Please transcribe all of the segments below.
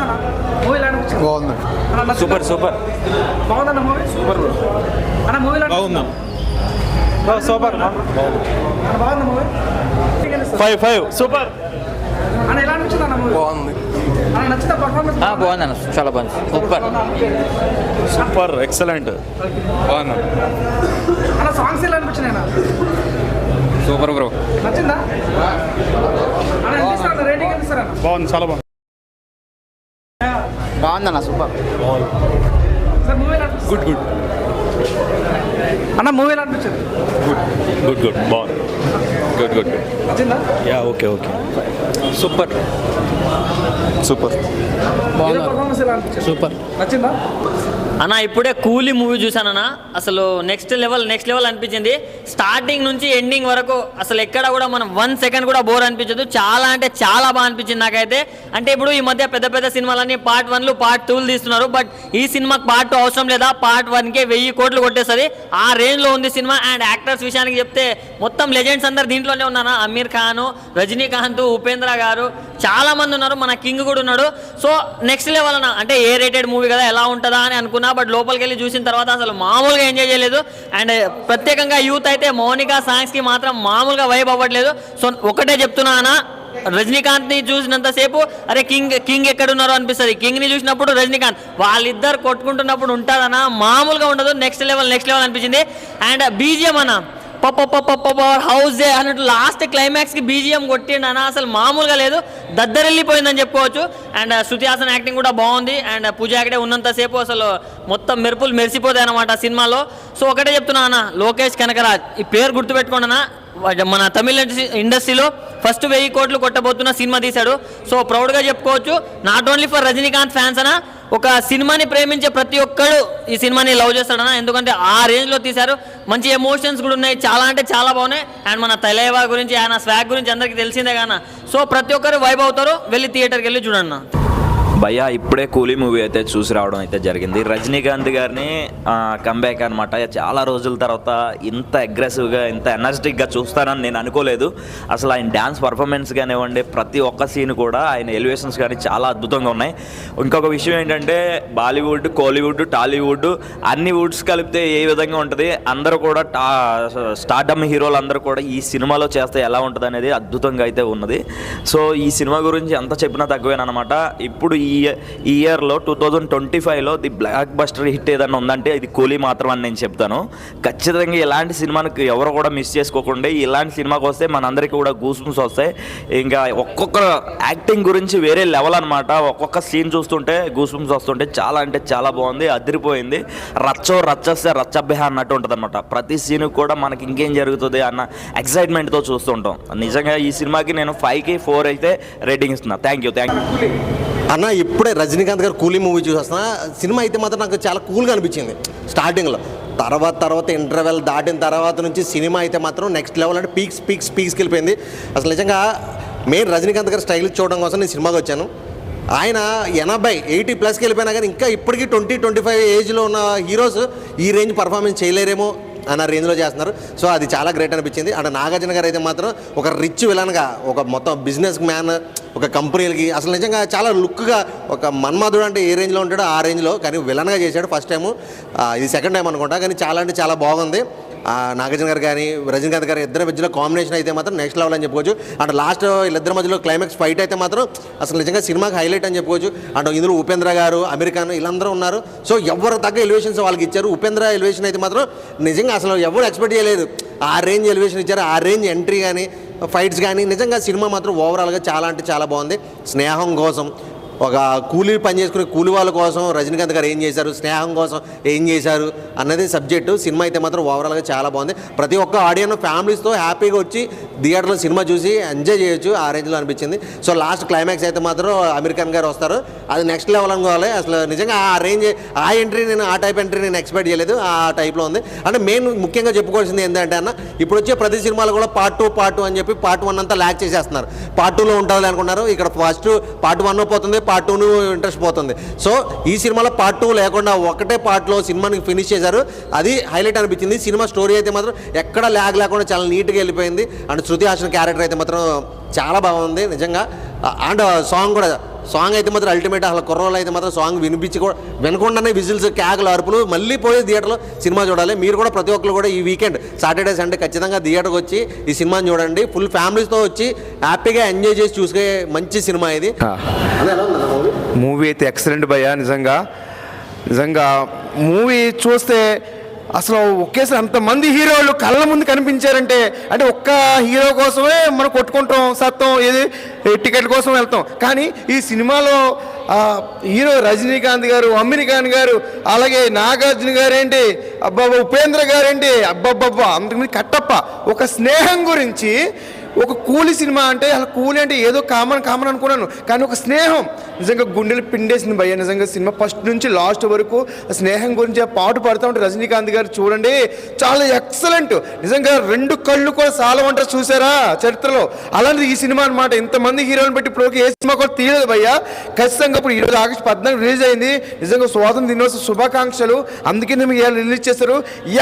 అనిపించింది మూవీ? ఎలా అనిపించింది? బాగుంది. Super super. బాగుందన్న మూవీ? సూపర్ అన్న మూవీ బాగుందా? సూపర్ బాగుంది మూవీ. 5 సూపర్. అన్న ఎలా అనిపించింది అన్న మూవీ? బాగుంది. అన్న నచ్చిన పర్ఫార్మెన్స్? బాగుంది అన్న, చాలా బాగుంది. Super super excellent. బాగుంది అన్న సాంగ్స్ ఎలా అనిపించినాయి అన్న? Super bro. నచ్చిందా అన్న? ఎంత ఇస్తారు రేటింగ్? ఎంత ఇస్తారు అన్న? బాగుంది, చాలా బాగుంది. బాగుందన్న, సూపర్. సార్ మూవీ ఎలా అనిపించింది? గుడ్ అన్న మూవీ ఎలా అనిపించింది? గుడ్ బాగుంది. గుడ్ నచ్చిందా? Yeah okay super hero performance ఎలా అనిపించింది? సూపర్. నచ్చిందా అన్న? ఇప్పుడే కూలీ మూవీ చూసానన్నా, అసలు నెక్స్ట్ లెవెల్ అనిపించింది. స్టార్టింగ్ నుంచి ఎండింగ్ వరకు అసలు ఎక్కడ కూడా మనం 1 సెకండ్ కూడా బోర్ అనిపించదు. చాలా అంటే చాలా బాగా అనిపించింది నాకైతే. అంటే ఇప్పుడు ఈ మధ్య పెద్ద సినిమాలన్నీ పార్ట్ 1లు పార్ట్ 2లు తీస్తున్నారు. బట్ ఈ సినిమాకి పార్ట్ 2 అవసరం లేదా, పార్ట్ 1కే 1000 కోట్లు కొట్టేస్తుంది. ఆ రేంజ్లో ఉంది సినిమా. అండ్ యాక్టర్స్ విషయానికి చెప్తే మొత్తం లెజెండ్స్ అందరు దీంట్లోనే ఉన్నారు. అమీర్ ఖాన్, రజనీకాంత్, ఉపేంద్ర గారు, చాలా మంది ఉన్నారు. మన కింగ్ కూడా ఉన్నాడు. సో నెక్స్ట్ లెవెల్ అన్న. అంటే ఏ రేటెడ్ మూవీ కదా, ఎలా ఉంటుందా అని అనుకున్నా. బట్ లోపలికి వెళ్ళి చూసిన తర్వాత అసలు మామూలుగా ఎంజాయ్ చేయలేదు. అండ్ ప్రత్యేకంగా యూత్ అయితే మౌనిక సాంగ్స్కి మాత్రం మామూలుగా వైబ్ అవ్వట్లేదు. సో ఒకటే చెప్తున్నా అన్న, రజనీకాంత్ని చూసినంతసేపు అరే కింగ్ ఎక్కడున్నారో అనిపిస్తుంది. కింగ్ని చూసినప్పుడు రజనీకాంత్, వాళ్ళిద్దరు కొట్టుకుంటున్నప్పుడు ఉంటుందన్న, మామూలుగా ఉండదు. నెక్స్ట్ లెవెల్ అనిపించింది. అండ్ బీజిఎం అన్న, హౌస్ అన్నట్టు లాస్ట్ క్లైమాక్స్కి బీజిఎం కొట్టిండనా, అసలు మామూలుగా లేదు. దద్దరెళ్ళిపోయిందని చెప్పుకోవచ్చు. అండ్ శృతి హాసన్ యాక్టింగ్ కూడా బాగుంది. అండ్ పూజ యాక్టే ఉన్నంతసేపు అసలు మొత్తం మెరుపులు మెరిసిపోతాయి అన్నమాట సినిమాలో. సో ఒకటే చెప్తున్నా అన్న, లోకేష్ కనకరాజ్ ఈ పేరు గుర్తుపెట్టుకోండి అన్న. మన తమిళ ఇండస్ట్రీలో ఫస్ట్ 1000 కోట్లు కొట్టబోతున్న సినిమా తీశాడు. సో ప్రౌడ్గా చెప్పుకోవచ్చు. Not only for Rajinikanth fans అన్న, ఒక సినిమాని ప్రేమించే ప్రతి ఒక్కడు ఈ సినిమాని లవ్ చేస్తాడన్నా. ఎందుకంటే ఆ రేంజ్లో తీశారు. మంచి ఎమోషన్స్ కూడా ఉన్నాయి. చాలా అంటే చాలా బాగున్నాయి. అండ్ మన తలేవా గురించి, ఆయన స్వాగ్ గురించి అందరికీ తెలిసిందే కానీ. సో ప్రతి ఒక్కరు వైబ్ అవుతారు. వెళ్ళి థియేటర్కి వెళ్ళి చూడండి. భయ్యా ఇప్పుడే కూలీ మూవీ అయితే చూసి రావడం అయితే జరిగింది. రజనీకాంత్ గారిని కంబ్యాక్ అనమాట. చాలా రోజుల తర్వాత ఇంత అగ్రెసివ్గా, ఇంత ఎనర్జెటిక్గా చూస్తానని నేను అనుకోలేదు. అసలు ఆయన డ్యాన్స్ పర్ఫార్మెన్స్ కానివ్వండి, ప్రతి ఒక్క సీన్ కూడా ఆయన ఎలివేషన్స్ కానీ చాలా అద్భుతంగా ఉన్నాయి. ఇంకొక విషయం ఏంటంటే, బాలీవుడ్, కోలీవుడ్, టాలీవుడ్ అన్ని వుడ్స్ కలిపితే ఏ విధంగా ఉంటుంది, అందరూ కూడా స్టార్డమ్ హీరోలు అందరూ కూడా ఈ సినిమాలో చేస్తే ఎలా ఉంటుంది అనేది అద్భుతంగా అయితే ఉన్నది. సో ఈ సినిమా గురించి ఎంత చెప్పినా తక్కువేనమాట. ఇప్పుడు ఈ ఇయర్లో 2025లో ది బ్లాక్ బస్టర్ హిట్ ఏదన్నా ఉందంటే ఇది కూలీ మాత్రం అని నేను చెప్తాను. ఖచ్చితంగా ఇలాంటి సినిమాకి ఎవరు కూడా మిస్ చేసుకోకుండా ఇలాంటి సినిమాకి వస్తే మనందరికీ కూడా గూస్బంప్స్ వస్తాయి. ఇంకా ఒక్కొక్క యాక్టింగ్ గురించి వేరే లెవెల్ అనమాట. ఒక్కొక్క సీన్ చూస్తుంటే గూస్బంప్స్ వస్తుంటే చాలా అంటే చాలా బాగుంది, అదిరిపోయింది. రచ్చొస్తే రచ్చబ్బే అన్నట్టు ఉంటుంది అనమాట. ప్రతి సీన్ కూడా మనకి ఇంకేం జరుగుతుంది అన్న ఎక్సైట్మెంట్తో చూస్తుంటాం. నిజంగా ఈ సినిమాకి నేను 5కి 4 అయితే రేటింగ్ ఇస్తున్నా. థ్యాంక్ యూ అన్న. ఇప్పుడే రజనీకాంత్ గారు కూలీ మూవీ చూసేస్తున్నా. సినిమా అయితే మాత్రం నాకు చాలా కూల్గా అనిపించింది స్టార్టింగ్లో. తర్వాత ఇంటర్వెల్ దాటిన తర్వాత నుంచి సినిమా అయితే మాత్రం నెక్స్ట్ లెవెల్ అంటే పీక్స్కి వెళ్ళిపోయింది. అసలు నిజంగా మెయిన్ రజనీకాంత్ గారు స్టైల్ చూడడం కోసం నేను సినిమాకి వచ్చాను. ఆయన 80-80+ వెళ్ళిపోయినా కానీ ఇంకా ఇప్పటికీ 20-25 ఏజ్లో ఉన్న హీరోస్ ఈ రేంజ్ పర్ఫార్మెన్స్ చేయలేరేమో అన్న రేంజ్లో చేస్తున్నారు. సో అది చాలా గ్రేట్ అనిపించింది. అంటే నాగార్జున గారు అయితే మాత్రం ఒక రిచ్ విలన్గా, ఒక మొత్తం బిజినెస్ మ్యాన్, ఒక కంపెనీలకి అసలు నిజంగా చాలా లుక్గా, ఒక మన్మధుడు అంటే ఏ రేంజ్లో ఉంటాడో ఆ రేంజ్లో కానీ విలన్గా చేశాడు ఫస్ట్ టైము. ఇది సెకండ్ టైం అనుకుంటా. కానీ చాలా అంటే చాలా బాగుంది. నాగార్జున గారు కానీ రజనీకాంత్ గారు ఇద్దరి మధ్యలో కాంబినేషన్ అయితే మాత్రం నెక్స్ట్ లెవెల్ అని చెప్పుకోవచ్చు. అంటే లాస్ట్ వీళ్ళిద్దరి మధ్యలో క్లైమాక్స్ ఫైట్ అయితే మాత్రం అసలు నిజంగా సినిమాకి హైలైట్ అని చెప్పుకోవచ్చు. అంటే ఇందులో ఉపేంద్ర గారు, అమీర్ ఖాన్ వీళ్ళందరూ ఉన్నారు. సో ఎవరు తగ్గ ఎలివేషన్స్ వాళ్ళకి ఇచ్చారు. ఉపేంద్ర ఎలివేషన్ అయితే మాత్రం నిజంగా అసలు ఎవరు ఎక్స్పెక్ట్ చేయలేదు. ఆ రేంజ్ ఎలివేషన్ ఇచ్చారు. ఆ రేంజ్ ఎంట్రీ కానీ, ఫైట్స్ కానీ నిజంగా సినిమా మాత్రం ఓవరాల్గా చాలా అంటే చాలా బాగుంది. స్నేహం కోసం, ఒక కూలీ పని చేసుకునే కూలి వాళ్ళ కోసం రజనీకాంత్ గారు ఏం చేశారు, స్నేహం కోసం ఏం చేశారు అన్నది సబ్జెక్టు. సినిమా అయితే మాత్రం ఓవరాల్గా చాలా బాగుంది. ప్రతి ఒక్క ఆడియన్స్ ఫ్యామిలీస్తో హ్యాపీగా వచ్చి థియేటర్లో సినిమా చూసి ఎంజాయ్ చేయొచ్చు. ఆ రేంజ్లో అనిపించింది. సో లాస్ట్ క్లైమాక్స్ అయితే మాత్రం అమీర్ ఖాన్ గారు వస్తారు. అది నెక్స్ట్ లెవెల్ అనుకోవాలి. అసలు నిజంగా ఆ రేంజ్, ఆ ఎంట్రీ నేను ఆ టైప్ ఎంట్రీ నేను ఎక్స్పెక్ట్ చేయలేదు. ఆ టైప్లో ఉంది. అంటే మెయిన్ ముఖ్యంగా చెప్పుకోవాల్సింది ఏంటంటే అన్న, ఇప్పుడు వచ్చే ప్రతి సినిమాలు కూడా పార్ట్ 2 అని చెప్పి పార్ట్ 1 అంతా ల్యాక్ చేసేస్తున్నారు. పార్ట్ 2లో ఉంటుంది అనుకున్నారు. ఇక్కడ ఫస్ట్ పార్ట్ 1 పోతుంది, పార్ట్ 2 ఇంట్రెస్ట్ పోతుంది. సో ఈ సినిమాలో పార్ట్ 2 లేకుండా ఒకటే పార్ట్లో సినిమాని ఫినిష్ చేశారు. అది హైలైట్ అనిపించింది. సినిమా స్టోరీ అయితే మాత్రం ఎక్కడ ల్యాగ్ లేకుండా చాలా నీట్గా వెళ్ళిపోయింది. అండ్ శృతి హాసన్ క్యారెక్టర్ అయితే మాత్రం చాలా బాగుంది. నిజంగా అండ్ సాంగ్ అయితే మాత్రం అల్టిమేట్. అసలు కుర్రోళ్ళు అయితే మాత్రం సాంగ్ వినకుండానే విజిల్స్, క్యాగులు, అరుపులు. మళ్ళీ పోయి థియేటర్లో సినిమా చూడాలి. మీరు కూడా ప్రతి ఒక్కరు కూడా ఈ వీకెండ్ సాటర్డే సండే ఖచ్చితంగా థియేటర్కి వచ్చి ఈ సినిమాని చూడండి. ఫుల్ ఫ్యామిలీస్తో వచ్చి హ్యాపీగా ఎంజాయ్ చేసి చూసే మంచి సినిమా ఇది. మూవీ అయితే ఎక్సలెంట్ భయ్యా. నిజంగా మూవీ చూస్తే అసలు ఒకేసారి అంతమంది హీరోలు కళ్ళ ముందు కనిపించారంటే అంటే ఒక్క హీరో కోసమే మనం కొట్టుకుంటాం, సత్తం ఏది టికెట్ కోసం వెళ్తాం. కానీ ఈ సినిమాలో హీరో రజనీకాంత్ గారు, అమీర్ ఖాన్ గారు, అలాగే నాగార్జున గారు ఏంటి, అబ్బాబా ఉపేంద్ర గారు ఏంటి, అబ్బాబ్బా అంతకుముందు కట్టప్ప ఒక స్నేహం గురించి. ఒక కూలీ సినిమా అంటే అసలు కూలీ అంటే ఏదో కామన్ అనుకున్నాను, కానీ ఒక స్నేహం నిజంగా గుండెలు పిండేసింది భయ్య. నిజంగా సినిమా ఫస్ట్ నుంచి లాస్ట్ వరకు స్నేహం గురించి పాటు పడుతూ ఉంటే రజనీకాంత్ గారు చూడండి చాలా ఎక్సలెంట్. నిజంగా 2 కళ్ళు కూడా చాలా ఉంటారు చూసారా చరిత్రలో. అలాంటిది ఈ సినిమా అనమాట. ఇంతమంది హీరోలను పెట్టి ఇప్పుడు ఏ సినిమా కూడా తీయలేదు భయ్య. ఖచ్చితంగా ఇప్పుడు ఈరోజు ఆగస్టు 14 రిలీజ్ అయింది. నిజంగా స్వాతంత్ర దినోత్సవ శుభాకాంక్షలు. అందుకే మేము రిలీజ్ చేశారు.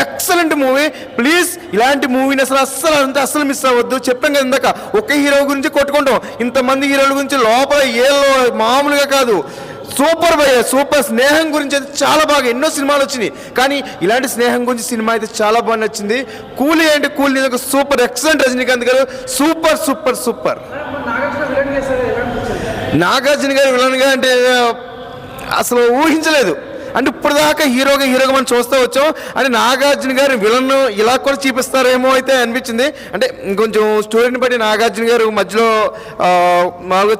Excellent movie. ప్లీజ్ ఇలాంటి మూవీని అసలు మిస్ అవ్వద్దు. చెప్పాం కదా ఇందాక, ఒక హీరో గురించి కొట్టుకుంటాం, ఇంతమంది హీరోల గురించి లోపల ఏలో మామూలుగా కాదు. సూపర్ భయ్య, సూపర్. స్నేహం గురించి అయితే చాలా బాగా ఎన్నో సినిమాలు వచ్చినాయి, కానీ ఇలాంటి స్నేహం గురించి సినిమా అయితే చాలా బాగా నచ్చింది. కూలీ అంటే కూలీ నిజంగా సూపర్ ఎక్సలెంట్. రజనీకాంత్ గారు సూపర్. నాగార్జున గారు విలన్గా అంటే అసలు ఊహించలేదు. అంటే ఇప్పుడు దాకా హీరోగా మనం చూస్తూ వచ్చాం. అంటే నాగార్జున గారు విలన్ ఇలా కూడా చూపిస్తారేమో అయితే అనిపించింది. అంటే కొంచెం స్టోరీని బట్టి నాగార్జున గారు మధ్యలో మామూలుగా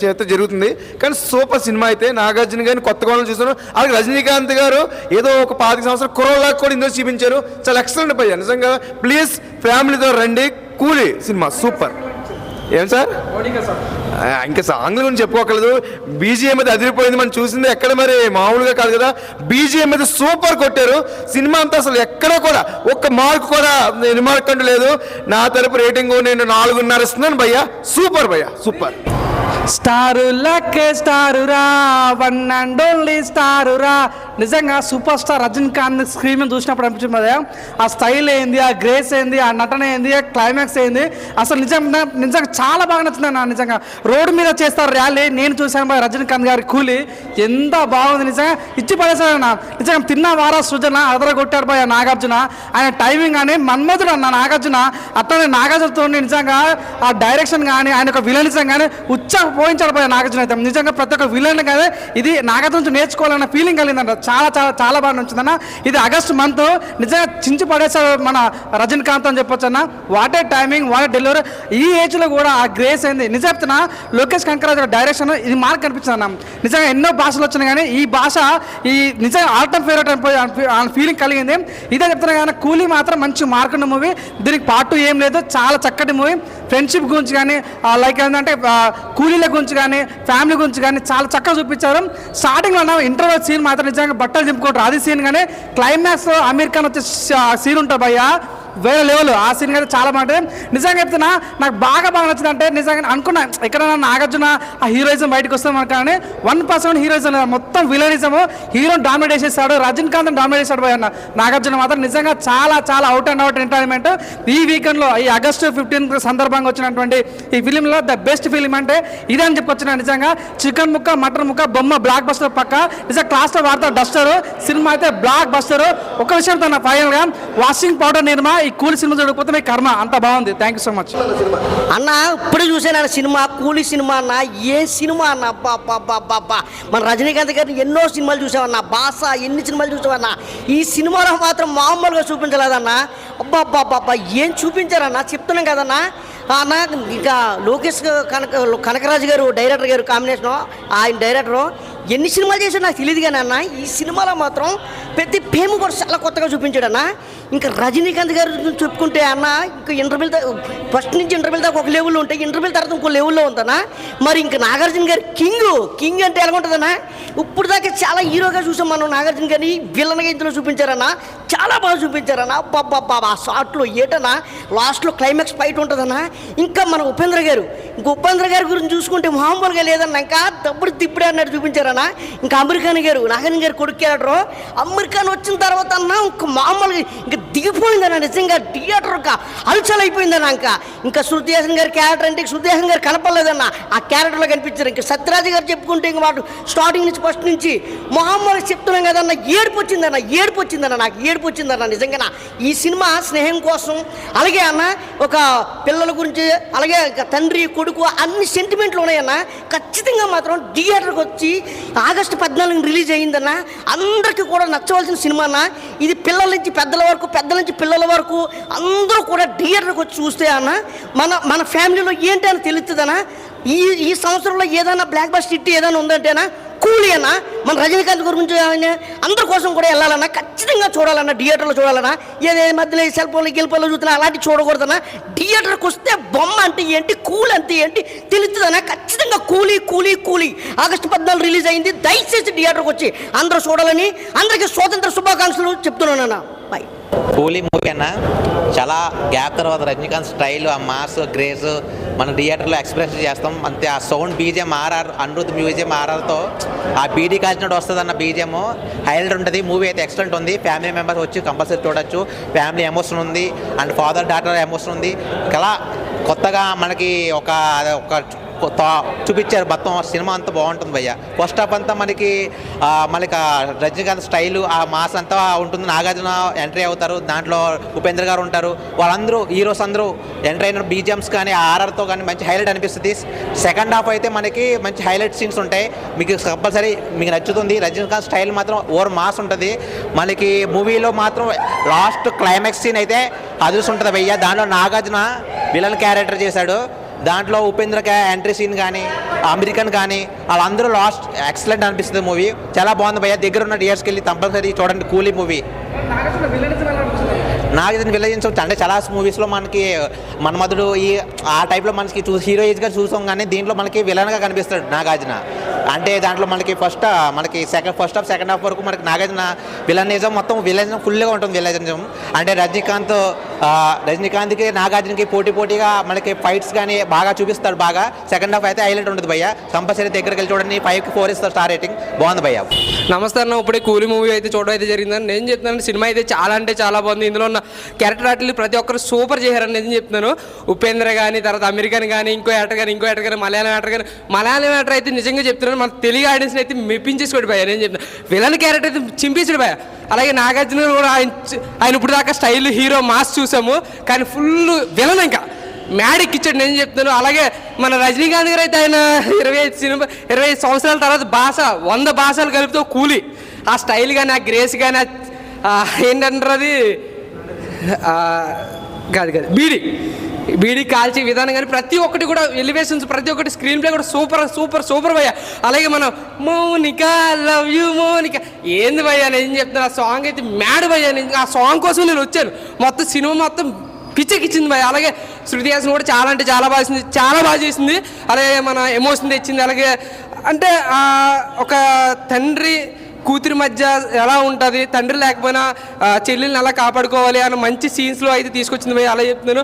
చేస్తే జరుగుతుంది, కానీ సూపర్ సినిమా అయితే. నాగార్జున గారిని కొత్త కోణంలో చూసాను. అలాగే రజనీకాంత్ గారు ఏదో ఒక 25 సంవత్సరాల కుర్రోళ్ళగా కూడా ఇందులో చూపించారు. చాలా ఎక్సలెంట్ పోయా నిజంగా. ప్లీజ్ ఫ్యామిలీతో రండి. కూలీ సినిమా సూపర్. ఏం సార్ ఇంకా సాంగ్ల గురించి చెప్పుకోకలేదు. బీజిఎం అయితే అదిరిపోయింది. మనం చూసింది ఎక్కడ మరి మామూలుగా కాదు కదా. బీజిఎం అయితే సూపర్ కొట్టారు. సినిమా అంతా అసలు ఎక్కడ కూడా ఒక్క మార్క్ కూడా రిమార్క్ అంటూ లేదు. నా తరపు రేటింగ్ నేను 4.5 ఇస్తున్నాను భయ్యా. సూపర్ భయ్యా, సూపర్. స్టారులకే స్టారురా, వన్ అండ్ ఓన్లీ స్టారురా. నిజంగా సూపర్ స్టార్ రజనీకాంత్ స్క్రీన్ మీద చూసినప్పుడు అనిపించింది కదా, ఆ స్టైల్ ఏంది, ఆ గ్రేస్ ఏంది, ఆ నటన ఏంది, ఆ క్లైమాక్స్ ఏంది, అసలు నిజంగా చాలా బాగా నచ్చింది అన్న. నిజంగా రోడ్డు మీద చేస్తారు ర్యాలీ, నేను చూశాను రజనీకాంత్ గారి కూలీ ఎంత బాగుంది. నిజంగా ఇచ్చి పడేశాడు అన్న. నిజంగా తిన్న వారా సృజన అదరగొట్టాడు పోయా నాగార్జున. ఆయన టైమింగ్ కానీ మన్మధుడు అన్న నాగార్జున. అట్లనే నాగార్జునతో నిజంగా ఆ డైరెక్షన్ కానీ ఆయన ఒక విలనిజం కానీ పోయించాడు పోయా నాగార్జున అయితే. నిజంగా ప్రతి ఒక్క విలన్ కానీ ఇది నాగార్జున నుంచి నేర్చుకోవాలన్న ఫీలింగ్ కలిగిందంట. చాలా బాగా నచ్చిందన్న. ఇది ఆగస్టు మంత్ నిజంగా చించి పడేసాడు మన రజనీకాంత్ అని చెప్పొచ్చు అన్న. What a timing, what a delivery. ఈ ఏజ్లో కూడా ఆ గ్రేస్ ఏంది నిజం చెప్తున్నా. లోకేష్ కనకరాజు డైరెక్షన్ ఇది మార్క్ కనిపించింది అన్న. నిజంగా ఎన్నో భాషలు వచ్చినాయి కానీ ఈ భాష ఈ నిజంగా ఆల్ టైమ్ ఫేవరెట్ అని ఫీలింగ్ కలిగింది. ఇదే చెప్తున్నా కానీ కూలీ మాత్రం మంచి మార్క్ ఉన్న మూవీ. దీనికి పార్ట్ 2 ఏం లేదు. చాలా చక్కటి మూవీ. ఫ్రెండ్షిప్ గురించి కానీ లైక్ ఏంటంటే కూలీల గురించి కానీ ఫ్యామిలీ గురించి కానీ చాలా చక్కగా చూపించారు. స్టార్టింగ్లో ఉన్న ఇంటర్వెల్ సీన్ మాత్రం నిజంగా బట్టలు దింపుకుంటారు. అది సీన్ కానీ క్లైమాక్స్లో అమీర్ ఖాన్ వచ్చే సీన్ ఉంటుంది భయ్యా, వేరే లెవెల్. ఆ సీన్ అయితే చాలా బాగుంటుంది. నిజంగా చెప్తున్నా నాకు బాగా నచ్చింది. అంటే నిజంగా అనుకున్నా ఎక్కడైనా నాగార్జున ఆ హీరోయిజం బయటకు వస్తాం కానీ 1% హీరోయిజం మొత్తం విలనిజము. హీరోని డామినేట్ చేసేస్తాడు, రజనీకాంత్ డామినేట్ చేస్తాడు పోయి అన్న. నాగార్జున మాత్రం నిజంగా చాలా అవుట్ అండ్ అవుట్ ఎంటర్టైన్మెంట్. ఈ వీకెండ్లో ఈ ఆగస్టు 15 సందర్భంగా వచ్చినటువంటి ఈ ఫిలింలో ద బెస్ట్ ఫిలిం అంటే ఇదే అని చెప్పొచ్చిన. నిజంగా చికెన్ ముక్క, మటన్ ముక్క, బొమ్మ బ్లాక్ బస్టర్ పక్క. నిజంగా క్లాస్లో వాడతారు డస్టర్. సినిమా అయితే బ్లాక్ బస్టర్. ఒక విషయం తన ఫైనల్గా వాషింగ్ పౌడర్ నిర్మా ఈ కూలీ సినిమా చూడకపోతే మీ కర్మ. అంత బాగుంది. థ్యాంక్ యూ సో మచ్ అన్న. ఇప్పుడే చూసాను సినిమా, కూలీ సినిమా అన్న. ఏ సినిమా అన్న, అబ్బా. మన రజనీకాంత్ గారిని ఎన్నో సినిమాలు చూసామన్న. బాస ఎన్ని సినిమాలు చూసామన్న. ఈ సినిమాలో మాత్రం మామూలుగా చూపించలేదన్న. అబ్బా ఏం చూపించారన్న, చెప్తున్నాం కదన్నా అన్న. ఇంకా లోకేష్ కనకరాజు గారు డైరెక్టర్ గారు కాంబినేషను, ఆయన డైరెక్టరు ఎన్ని సినిమాలు చేశాడు నాకు తెలియదు కానీ అన్న, ఈ సినిమాలో మాత్రం ప్రతి ఫేమ్ కూడా చాలా కొత్తగా చూపించాడు అన్న. ఇంకా రజనీకాంత్ గారు చెప్పుకుంటే అన్న, ఇంకా ఇంటర్వ్యూల్ ఫస్ట్ నుంచి ఇంటర్వ్యూల్ దాకా ఒక లెవెల్లో ఉంటాయి, ఇంటర్వ్యూల్ తర్వాత ఇంకో లెవెల్లో ఉందన్నా. మరి ఇంకా నాగార్జున గారు కింగ్ అంటే ఎలా ఉంటుందన్నా. ఇప్పుడు దాకా చాలా హీరోగా చూసాం మనం నాగార్జున గారిని. విలన్గా ఇందులో చూపించారన్నా, చాలా బాగా చూపించారన్నా. బాబా ఆ షార్ట్లో ఏటన్నా లాస్ట్లో క్లైమాక్స్ ఫైట్ ఉంటుందన్నా. ఇంకా మన ఉపేంద్ర గారు గురించి చూసుకుంటే మామూలుగా లేదన్నా. ఇంకా దప్పుడు తిప్పుడే అన్నట్టు చూపించారన్నా. అన్న ఇంకా అమెరికన్ గారు నాగన్ గారు కొడుకు క్యారెక్టర్ అమెరికన్ వచ్చిన తర్వాత అన్న ఇంకా మామూలుగా ఇంకా దిగిపోయిందన్న నిజంగా థియేటర్ హల్చల్ అయిపోయిందన్న ఇంకా శృతి హాసన్ గారి క్యారెక్టర్ అంటే శృతి హాసన్ గారు కనపడలేదన్న ఆ క్యారెక్టర్లో కనిపించారు. ఇంకా సత్యరాజ్ గారు చెప్పుకుంటే ఇంక వాడు స్టార్టింగ్ నుంచి ఫస్ట్ నుంచి మామూలుగా చెప్తున్నాం కదన్న ఏడుపు వచ్చిందన్న నాకు ఏడుపు వచ్చిందన్న నిజంగా. ఈ సినిమా స్నేహం కోసం అలాగే అన్న ఒక పిల్లల గురించి అలాగే తండ్రి కొడుకు అన్ని సెంటిమెంట్లు ఉన్నాయన్న. ఖచ్చితంగా మాత్రం థియేటర్కి వచ్చి ఆగస్టు 14 రిలీజ్ అయ్యిందన్న. అందరికీ కూడా నచ్చవలసిన సినిమా అన్న ఇది. పిల్లల నుంచి పెద్దల వరకు పెద్దల నుంచి పిల్లల వరకు అందరూ కూడా థియేటర్కి వచ్చి చూస్తే అన్న మన ఫ్యామిలీలో ఏంటి అని తెలుస్తుందన్న. ఈ సంవత్సరంలో ఏదైనా బ్లాక్ బస్టర్ హిట్ ఏదైనా ఉందంటేనా కూలీ అన్న. మన రజనీకాంత్ గురించి అందరి కోసం కూడా వెళ్ళాలన్నా ఖచ్చితంగా చూడాలన్నా థియేటర్లో చూడాలన్నా. ఏదే మధ్యలో సెల్ ఫోన్లో గెలిపోలో చూస్తున్నా అలాంటివి చూడకూడదన్నా. థియేటర్కి వస్తే బొమ్మ అంటే ఏంటి కూల్ అంటే ఏంటి తెలుస్తుందన్నా. ఖచ్చితంగా కూలీ ఆగస్టు 14 రిలీజ్ అయింది. దయచేసి థియేటర్కి వచ్చి అందరూ చూడాలని అందరికీ స్వాతంత్ర శుభాకాంక్షలు చెప్తున్నానన్నా. బాయ్. కూలీ మూవీ అన్న చాలా గ్యాప్ తర్వాత రజనీకాంత్ స్టైల్ ఆ మాస్ గ్రేస్ మన థియేటర్లో ఎక్స్ప్రెస్ చేస్తాం అంతే. ఆ సౌండ్ బీజిఎం ఆర్ఆర్ అనిరుద్ధ్ మ్యూజియం ఆర్ఆర్తో ఆ బీడీ కాల్చినట్టు వస్తుంది అన్న బీజిఎం హైలైట్ ఉంటుంది. మూవీ అయితే ఎక్సలెంట్ ఉంది. ఫ్యామిలీ మెంబర్స్ వచ్చి కంపల్సరీ చూడొచ్చు. ఫ్యామిలీ ఎమోషన్ ఉంది అండ్ ఫాదర్ డాటర్ ఎమోషన్ ఉంది. ఇలా కొత్తగా మనకి ఒక చూపించారు. మొత్తం సినిమా అంతా బాగుంటుంది భయ్య. ఫస్ట్ హాఫ్ అంతా మనకి రజనీకాంత్ స్టైలు ఆ మాస్ అంతా ఉంటుంది. నాగార్జున ఎంట్రీ అవుతారు, దాంట్లో ఉపేంద్ర గారు ఉంటారు. వాళ్ళందరూ హీరోస్ అందరూ ఎంట్రీ అయిన బీజిఎమ్స్ కానీ ఆర్ఆర్తో కానీ మంచి హైలైట్ అనిపిస్తుంది. సెకండ్ హాఫ్ అయితే మనకి మంచి హైలైట్ సీన్స్ ఉంటాయి. మీకు కంపల్సరీ మీకు నచ్చుతుంది. రజనీకాంత్ స్టైల్ మాత్రం ఓవర్ మాస్ ఉంటుంది. మనకి మూవీలో మాత్రం లాస్ట్ క్లైమాక్స్ సీన్ అయితే అదుర్స్ ఉంటుంది భయ్య. దాంట్లో నాగార్జున విలన్ క్యారెక్టర్ చేశాడు. దాంట్లో ఉపేంద్ర ఎంట్రీ సీన్ కానీ అమెరికన్ కానీ వాళ్ళందరూ లాస్ట్ ఎక్సలెంట్ అనిపిస్తుంది. మూవీ చాలా బాగుంది భయ్య. దగ్గర ఉన్న థియేటర్స్కి వెళ్ళి కంపల్సరీ చూడండి కూలీ మూవీ. నాగార్జున విలన్స్ అంటే చాలా మూవీస్లో మనకి మన్మధుడు ఆ టైప్లో మనకి హీరోయిన్గా చూసాం, కానీ దీంట్లో మనకి విలన్గా కనిపిస్తాడు నాగార్జున. అంటే దాంట్లో మనకి ఫస్ట్ హాఫ్ సెకండ్ హాఫ్ వరకు మనకి నాగార్జున విలనిజం మొత్తం విలనిజం ఫుల్గా ఉంటుంది. విలనిజం అంటే రజనీకాంత్కి నాగార్జునకి పోటీగా మనకి ఫైట్స్ కానీ బాగా చూపిస్తాడు. బాగా సెకండ్ హాఫ్ అయితే హైలైట్ ఉంటుంది భయ్య. కంపల్సరీ దగ్గరికి వెళ్ళి చూడండి. 5కి 4 ఇస్తారు స్టార్ రేటింగ్. బాగుంది భయ్య. నమస్తే అన్న. ఇప్పుడే కూలీ మూవీ అయితే చూడడం అయితే జరిగిందని నేను చెప్తున్నాను. సినిమా అయితే చాలా అంటే చాలా బాగుంది. ఇందులో ఉన్న క్యారెక్టర్ ఆర్టిస్టులు ప్రతి ఒక్కరు సూపర్ చేశారని నేను చెప్తున్నాను. ఉపేంద్ర కానీ తర్వాత అమెరికన్ కానీ ఇంకో యాక్టర్ కానీ మలయాళం యాక్టర్ అయితే నిజంగా చెప్తున్నాను మన తెలుగు ఆడియన్స్ని అయితే మెప్పించేసుకోడు భయ్య. నేను చెప్తున్నాను విలన్ క్యారెక్టర్ అయితే చింపేసాడు భయ్య. అలాగే నాగార్జున కూడా ఆయన ఇప్పుడు దాకా స్టైల్ హీరో మాస్ చూసాము, కానీ ఫుల్ విలన్ ఇంకా మ్యాడిక్ ఇచ్చాడు నేను చెప్తున్నాను. అలాగే మన రజనీకాంత్ గారు అయితే ఆయన 25 సంవత్సరాల తర్వాత 100 భాషలు కలుపుతూ కూలీ ఆ స్టైల్ కానీ ఆ గ్రేస్ కానీ ఏంటంటారు అది కాదు బీడీ కాల్చే విధానం కానీ ప్రతి ఒక్కటి కూడా ఎలివేషన్స్ ప్రతి ఒక్కటి స్క్రీన్ ప్లే కూడా సూపర్ భయ్య. అలాగే మనం మౌనిక లవ్ యూ మౌనిక ఏంది భయ్య నేను చెప్తున్నాను. ఆ సాంగ్ అయితే మ్యాడ్ భయ్య. ఆ సాంగ్ కోసం నేను వచ్చాను. మొత్తం సినిమా మొత్తం పిచ్చెక్కిచ్చింది భయ్య. అలాగే శృతి హాసన్ కూడా చాలా అంటే చాలా బాగా చేసింది. అలాగే మన ఎమోషన్ తెచ్చింది. అలాగే అంటే ఒక తండ్రి కూతురి మధ్య ఎలా ఉంటుంది, తండ్రి లేకపోయినా చెల్లెల్ని ఎలా కాపాడుకోవాలి అని మంచి సీన్స్లో అయితే తీసుకొచ్చింది భయ్య. అలా చెప్తున్నాను.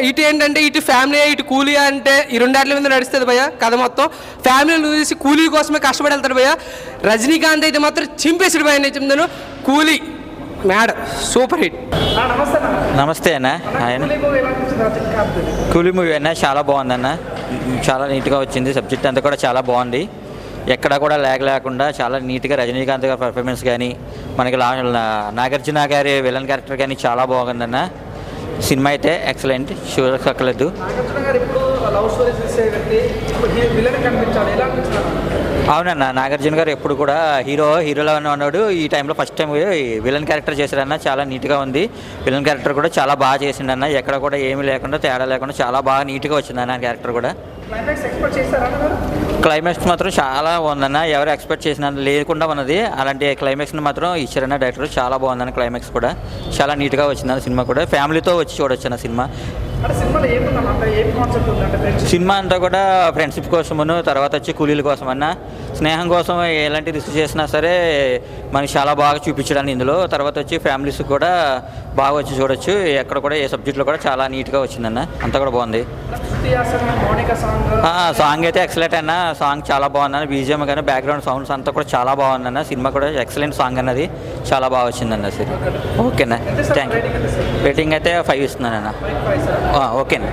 ఇటు ఏంటంటే ఇటు ఫ్యామిలీ ఇటు కూలీ అంటే ఈ రెండాట్ల మీద నడుస్తుంది భయ్య. కథ మొత్తం ఫ్యామిలీని చూసి కూలీ కోసమే కష్టపడి వెళ్తాడు భయ్య. రజనీకాంత్ అయితే మాత్రం చింపేసాడు భయ్య. నేను చెప్తున్నాను కూలీ మ్యాడ్ సూపర్ హిట్. నమస్తే అన్న. కూలీ మూవీ అన్న చాలా బాగుందన్న. చాలా నీట్గా వచ్చింది. సబ్జెక్ట్ అంతా కూడా చాలా బాగుంది. ఎక్కడ కూడా లేకుండా చాలా నీట్గా రజనీకాంత్ గారి పర్ఫార్మెన్స్ కానీ మనకి నాగార్జున గారి విలన్ క్యారెక్టర్ కానీ చాలా బాగుందన్న. సినిమా అయితే ఎక్సలెంట్. చూడక్కర్లేదు. అవునన్న నాగార్జున గారు ఎప్పుడు కూడా హీరోలో ఉన్నాడు. ఈ టైంలో ఫస్ట్ టైం విలన్ క్యారెక్టర్ చేశాడన్న. చాలా నీట్గా ఉంది. విలన్ క్యారెక్టర్ కూడా చాలా బాగా చేసిండన్న. ఎక్కడ కూడా ఏమీ లేకుండా తేడా లేకుండా చాలా బాగా నీట్గా వచ్చిందన్న క్యారెక్టర్ కూడా. క్లైమాక్స్ మాత్రం చాలా బాగుందన్న. ఎవరు ఎక్స్పెక్ట్ చేసిన లేకుండా ఉన్నది అలాంటి క్లైమాక్స్ని మాత్రం ఇచ్చారన్న డైరెక్టర్. చాలా బాగుందన్న క్లైమాక్స్ కూడా. చాలా నీట్గా వచ్చిందన్న సినిమా కూడా. ఫ్యామిలీతో వచ్చి చూడొచ్చు అన్న సినిమా. అంటే సినిమాలో ఏముందన్న అంటే ఏం కాన్సెప్ట్ ఉంది అంటే ఫ్రెండ్షిప్ సినిమా అంతా కూడా ఫ్రెండ్షిప్ కోసమును, తర్వాత వచ్చి కూలీల కోసం అన్నా, స్నేహం కోసం ఎలాంటి రిస్క్ చేసినా సరే మనకి చాలా బాగా చూపించడానికి ఇందులో. తర్వాత వచ్చి ఫ్యామిలీస్ కూడా బాగా వచ్చి చూడొచ్చు. ఎక్కడ కూడా ఏ సబ్జెక్ట్లో కూడా చాలా నీట్గా వచ్చిందన్న, అంతా కూడా బాగుంది. మౌనిక సాంగ్ సాంగ్ అయితే ఎక్సలెంట్ అన్న, సాంగ్ చాలా బాగుందన్న. బీజిఎం కానీ బ్యాక్గ్రౌండ్ సౌండ్స్ అంతా కూడా చాలా బాగుందన్న. సినిమా కూడా ఎక్సలెంట్ సాంగ్ అన్నది చాలా బాగా వచ్చిందన్న సినిమా. ఓకేనా, థ్యాంక్ యూ. రేటింగ్ అయితే 5 ఇస్తున్నానన్న. ఓకేనా.